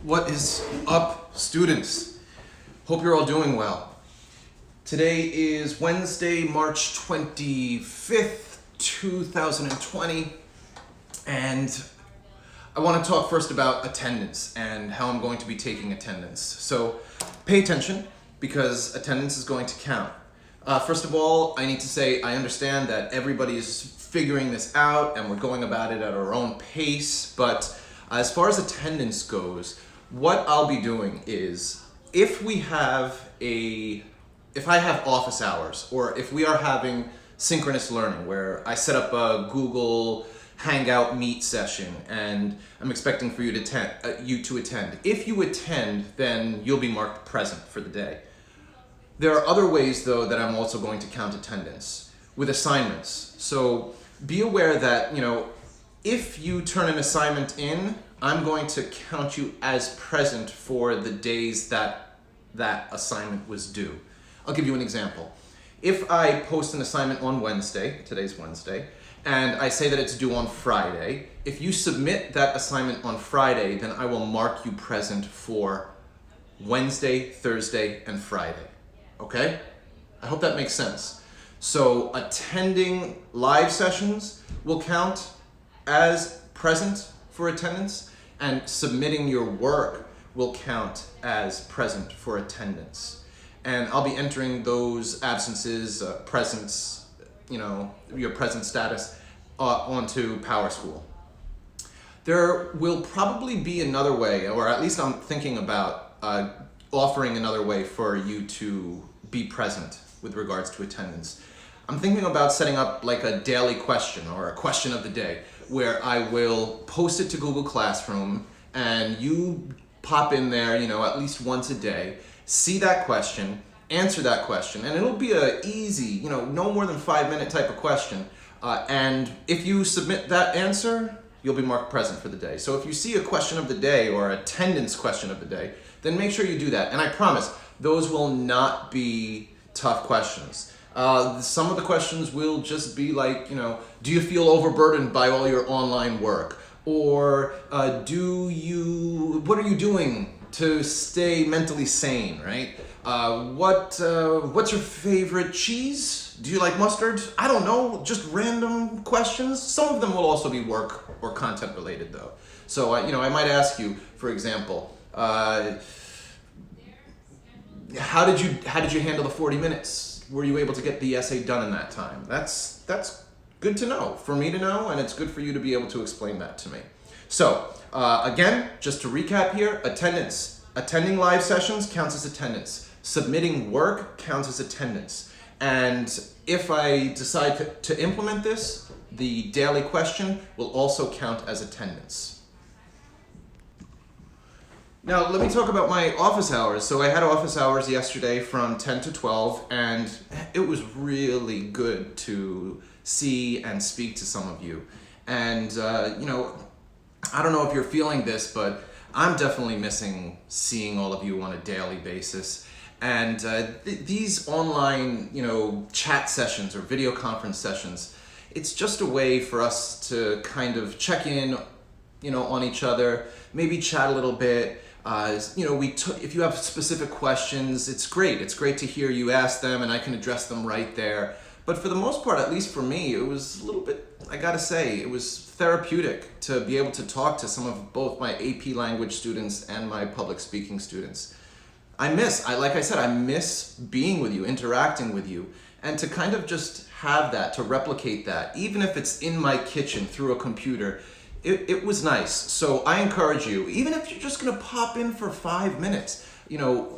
What is up, students? Hope you're all doing well. Today is Wednesday, March 25th, 2020, and I want to talk first about attendance and how I'm going to be taking attendance. So pay attention because attendance is going to count. First of all, I need to say I understand that everybody's figuring this out and we're going about it at our own pace, but as far as attendance goes, what I'll be doing is if I have office hours, or if we are having synchronous learning where I set up a Google Hangout Meet session and I'm expecting for you to attend. If you attend, then you'll be marked present for the day. There are other ways though that I'm also going to count attendance with assignments. So be aware that, if you turn an assignment in, I'm going to count you as present for the days that that assignment was due. I'll give you an example. If I post an assignment on Wednesday, today's Wednesday, and I say that it's due on Friday, if you submit that assignment on Friday, then I will mark you present for Wednesday, Thursday, and Friday. Okay? I hope that makes sense. So attending live sessions will count as present for attendance, and submitting your work will count as present for attendance. And I'll be entering those absences, presence, your present status onto PowerSchool. There will probably be another way, or at least I'm thinking about offering another way for you to be present with regards to attendance. I'm thinking about setting up like a daily question or a question of the day where I will post it to Google Classroom and you pop in there, at least once a day, see that question, answer that question, and it'll be a easy, no more than 5-minute type of question. And if you submit that answer, you'll be marked present for the day. So if you see a question of the day or attendance question of the day, then make sure you do that. And I promise, those will not be tough questions. Some of the questions will just be like, do you feel overburdened by all your online work? Or what are you doing to stay mentally sane, right? What's your favorite cheese? Do you like mustard? I don't know, just random questions. Some of them will also be work or content related though. So, I might ask you, for example, how did you handle the 40 minutes? Were you able to get the essay done in that time? That's good to know, for me to know, and it's good for you to be able to explain that to me. So, again, just to recap here, attendance. Attending live sessions counts as attendance. Submitting work counts as attendance. And if I decide to implement this, the daily question will also count as attendance. Now, let me talk about my office hours. So I had office hours yesterday from 10 to 12, and it was really good to see and speak to some of you. And, I don't know if you're feeling this, but I'm definitely missing seeing all of you on a daily basis. And these online, chat sessions or video conference sessions, it's just a way for us to kind of check in, on each other, maybe chat a little bit. If you have specific questions, it's great. It's great to hear you ask them and I can address them right there. But for the most part, at least for me, it was a little bit, I gotta say, it was therapeutic to be able to talk to some of both my AP language students and my public speaking students. I miss being with you, interacting with you, and to kind of just have that, to replicate that, even if it's in my kitchen through a computer. It was nice. So I encourage you, even if you're just gonna pop in for 5 minutes,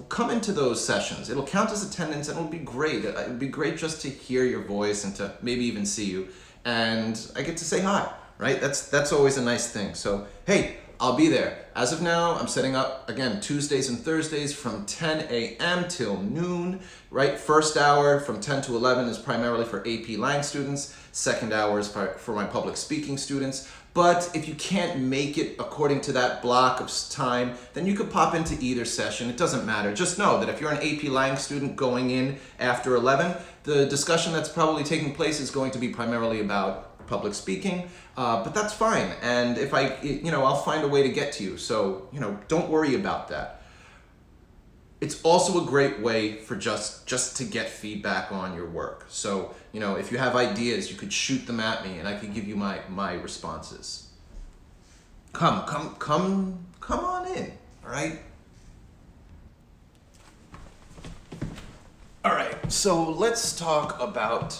come into those sessions. It'll count as attendance and it'll be great. It'll be great just to hear your voice and to maybe even see you. And I get to say hi, right? That's always a nice thing. So, hey, I'll be there. As of now, I'm setting up, again, Tuesdays and Thursdays from 10 a.m. till noon, right? First hour from 10 to 11 is primarily for AP Lang students. Second hour is for my public speaking students. But if you can't make it according to that block of time, then you could pop into either session. It doesn't matter. Just know that if you're an AP Lang student going in after 11, the discussion that's probably taking place is going to be primarily about public speaking, but that's fine. And if I'll find a way to get to you. So, don't worry about that. It's also a great way for just to get feedback on your work. So, if you have ideas, you could shoot them at me and I could give you my responses. Come on in, all right? All right, so let's talk about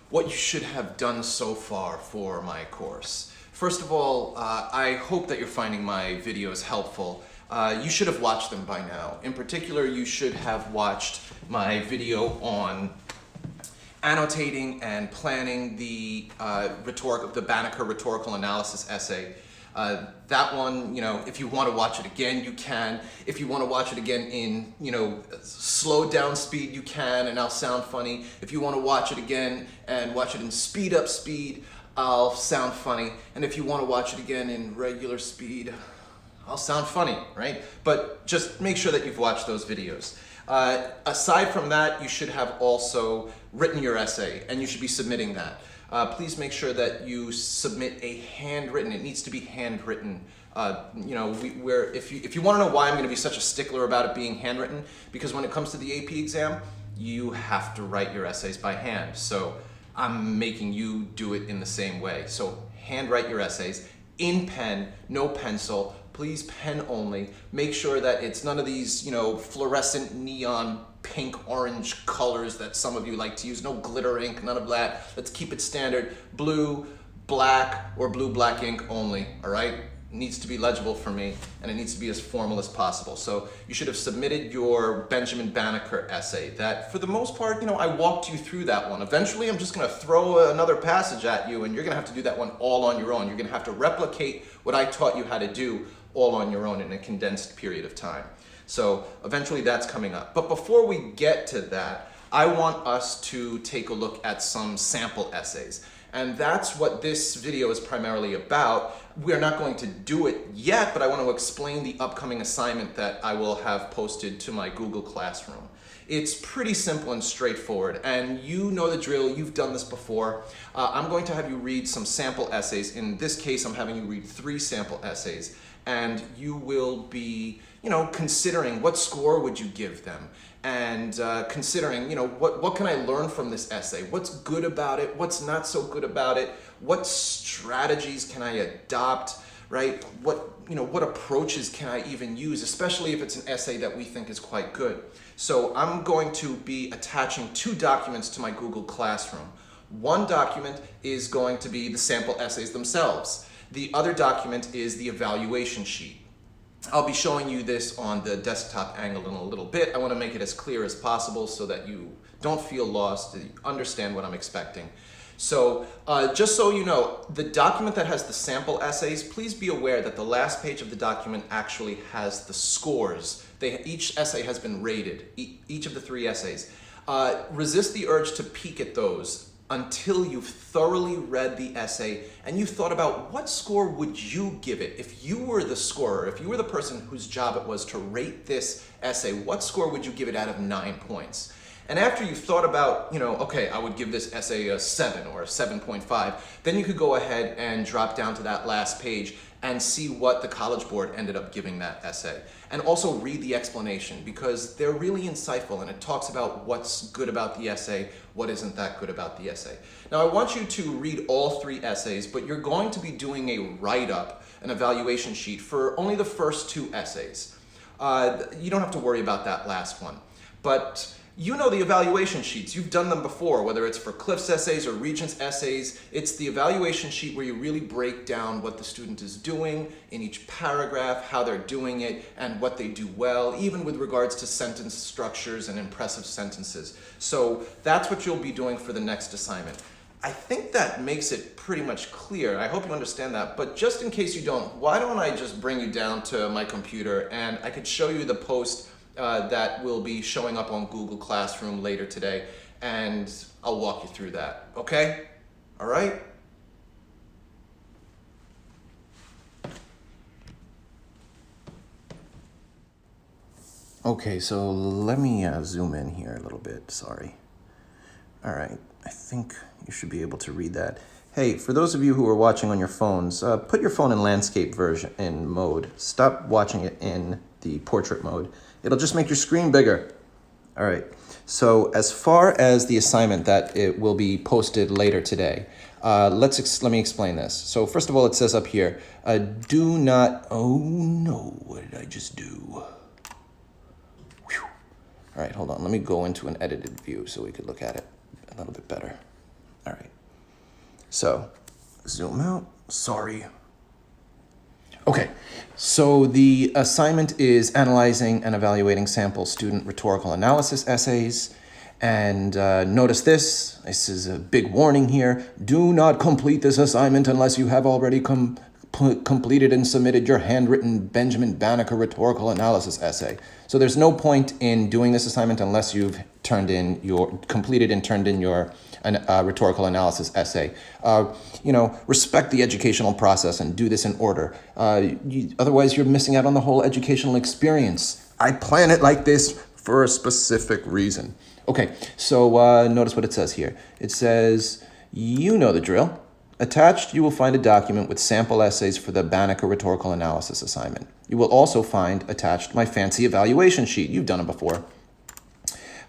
what you should have done so far for my course. First of all, I hope that you're finding my videos helpful. You should have watched them by now. In particular, you should have watched my video on annotating and planning the Banneker rhetorical analysis essay. That one, if you want to watch it again, you can. If you want to watch it again in, slowed down speed, you can, and I'll sound funny. If you want to watch it again and watch it in speed up speed, I'll sound funny. And if you want to watch it again in regular speed, I'll sound funny, right? But just make sure that you've watched those videos. Aside from that, you should have also written your essay, and you should be submitting that. Please make sure that you submit a handwritten. It needs to be handwritten. If you want to know why I'm going to be such a stickler about it being handwritten, because when it comes to the AP exam, you have to write your essays by hand. So I'm making you do it in the same way. So handwrite your essays in pen, no pencil. Please pen only. Make sure that it's none of these, fluorescent neon pink, orange colors that some of you like to use. No glitter ink, none of that. Let's keep it standard. Blue, black, or blue, black ink only, all right? It needs to be legible for me, and it needs to be as formal as possible. So you should have submitted your Benjamin Banneker essay. That, for the most part, I walked you through that one. Eventually, I'm just gonna throw another passage at you, and you're gonna have to do that one all on your own. You're gonna have to replicate what I taught you how to do all on your own in a condensed period of time. So eventually that's coming up. But before we get to that, I want us to take a look at some sample essays. And that's what this video is primarily about. We're not going to do it yet, but I want to explain the upcoming assignment that I will have posted to my Google Classroom. It's pretty simple and straightforward, and you know the drill. You've done this before. I'm going to have you read some sample essays. In this case, I'm having you read 3 sample essays, and you will be, considering what score would you give them, and considering, what can I learn from this essay? What's good about it? What's not so good about it? What strategies can I adopt, right? What approaches can I even use, especially if it's an essay that we think is quite good. So I'm going to be attaching 2 documents to my Google Classroom. One document is going to be the sample essays themselves. The other document is the evaluation sheet. I'll be showing you this on the desktop angle in a little bit. I want to make it as clear as possible so that you don't feel lost, that you understand what I'm expecting. So just so you know, the document that has the sample essays, please be aware that the last page of the document actually has the scores. Each essay has been rated, each of the 3 essays. Resist the urge to peek at those until you've thoroughly read the essay and you've thought about what score would you give it. If you were the scorer, if you were the person whose job it was to rate this essay, what score would you give it out of 9 points? And after you've thought about, okay, I would give this essay a 7 or a 7.5, then you could go ahead and drop down to that last page and see what the College Board ended up giving that essay. And also read the explanation, because they're really insightful and it talks about what's good about the essay, what isn't that good about the essay. Now I want you to read all 3 essays, but you're going to be doing a write-up, an evaluation sheet for only the first 2 essays. You don't have to worry about that last one. But you know the evaluation sheets. You've done them before, whether it's for Cliff's essays or Regent's essays. It's the evaluation sheet where you really break down what the student is doing in each paragraph, how they're doing it, and what they do well, even with regards to sentence structures and impressive sentences. So that's what you'll be doing for the next assignment. I think that makes it pretty much clear. I hope you understand that. But just in case you don't, why don't I just bring you down to my computer and I could show you the post that will be showing up on Google Classroom later today, and I'll walk you through that, okay? All right? Okay, so let me zoom in here a little bit, sorry. All right, I think you should be able to read that. Hey, for those of you who are watching on your phones, put your phone in landscape version in mode. Stop watching it in the portrait mode. It'll just make your screen bigger. All right, so as far as the assignment that it will be posted later today, let me explain this. So first of all, it says up here, do not, oh no, what did I just do? Whew. All right, hold on, let me go into an edited view so we could look at it a little bit better. All right, so zoom out, sorry. Okay, so the assignment is analyzing and evaluating sample student rhetorical analysis essays. And notice this is a big warning here. Do not complete this assignment unless you have already completed and submitted your handwritten Benjamin Banneker rhetorical analysis essay. So there's no point in doing this assignment unless you've completed and turned in your rhetorical analysis essay. Respect the educational process and do this in order. Otherwise, you're missing out on the whole educational experience. I plan it like this for a specific reason. Okay, so notice what it says here. It says, you know the drill. Attached, you will find a document with sample essays for the Banneker rhetorical analysis assignment. You will also find attached my fancy evaluation sheet. You've done it before.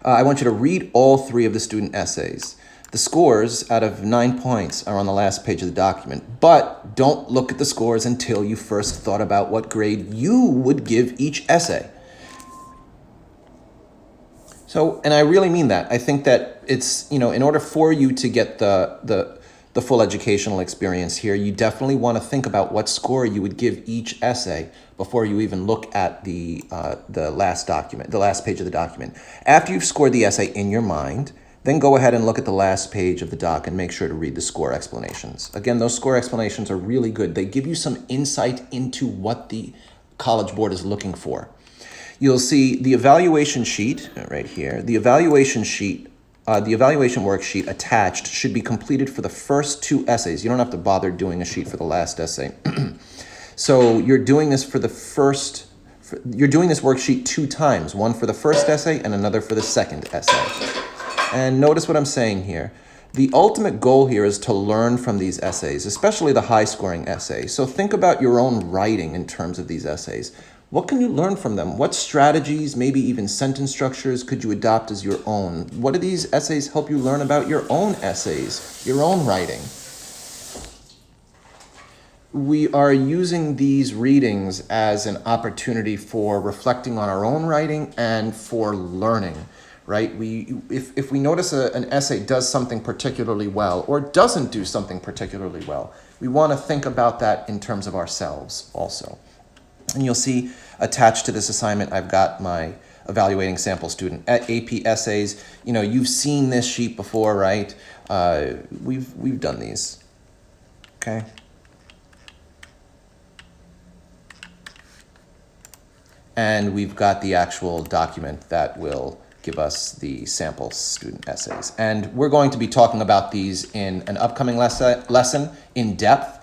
I want you to read all 3 of the student essays. The scores out of 9 points are on the last page of the document, but don't look at the scores until you first thought about what grade you would give each essay. So, and I really mean that. I think that it's, in order for you to get the full educational experience here, you definitely want to think about what score you would give each essay before you even look at the last page of the document. After you've scored the essay in your mind, then go ahead and look at the last page of the doc and make sure to read the score explanations. Again, those score explanations are really good. They give you some insight into what the College Board is looking for. You'll see the evaluation sheet right here. The evaluation worksheet attached should be completed for the first 2 essays. You don't have to bother doing a sheet for the last essay. So you're doing this you're doing this worksheet 2 times, one for the first essay and another for the second essay. And notice what I'm saying here. The ultimate goal here is to learn from these essays, especially the high-scoring essays. So think about your own writing in terms of these essays. What can you learn from them? What strategies, maybe even sentence structures, could you adopt as your own? What do these essays help you learn about your own essays, your own writing? We are using these readings as an opportunity for reflecting on our own writing and for learning, right? If we notice an essay does something particularly well or doesn't do something particularly well, we want to think about that in terms of ourselves also. And you'll see attached to this assignment, I've got my evaluating sample student AP essays. You've seen this sheet before, right? We've done these, okay? And we've got the actual document that will give us the sample student essays. And we're going to be talking about these in an upcoming lesson in depth.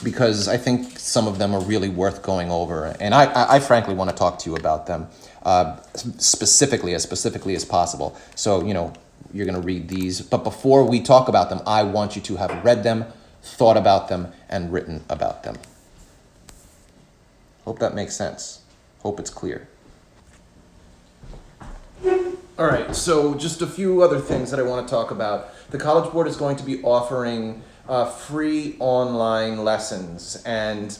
Because I think some of them are really worth going over. And I frankly want to talk to you about them specifically as possible. So, you're going to read these. But before we talk about them, I want you to have read them, thought about them, and written about them. Hope that makes sense. Hope it's clear. All right, so just a few other things that I want to talk about. The College Board is going to be offering free online lessons, and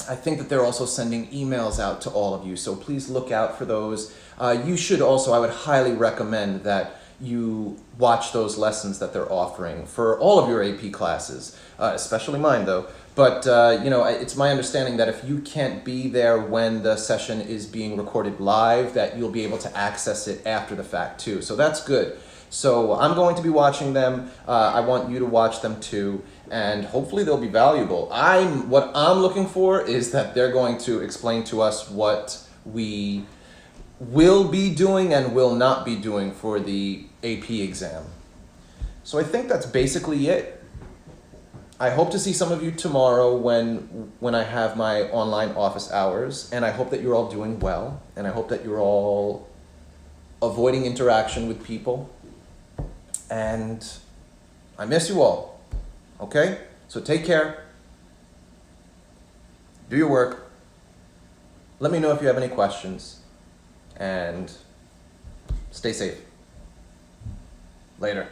I think that they're also sending emails out to all of you, so please look out for those. You should also, I would highly recommend that you watch those lessons that they're offering for all of your AP classes, especially mine though. But it's my understanding that if you can't be there when the session is being recorded live, that you'll be able to access it after the fact too, so that's good. So I'm going to be watching them. I want you to watch them too, and hopefully they'll be valuable. What I'm looking for is that they're going to explain to us what we will be doing and will not be doing for the AP exam. So I think that's basically it. I hope to see some of you tomorrow when I have my online office hours, and I hope that you're all doing well, and I hope that you're all avoiding interaction with people, and I miss you all, okay? So take care, do your work, let me know if you have any questions, and stay safe. Later.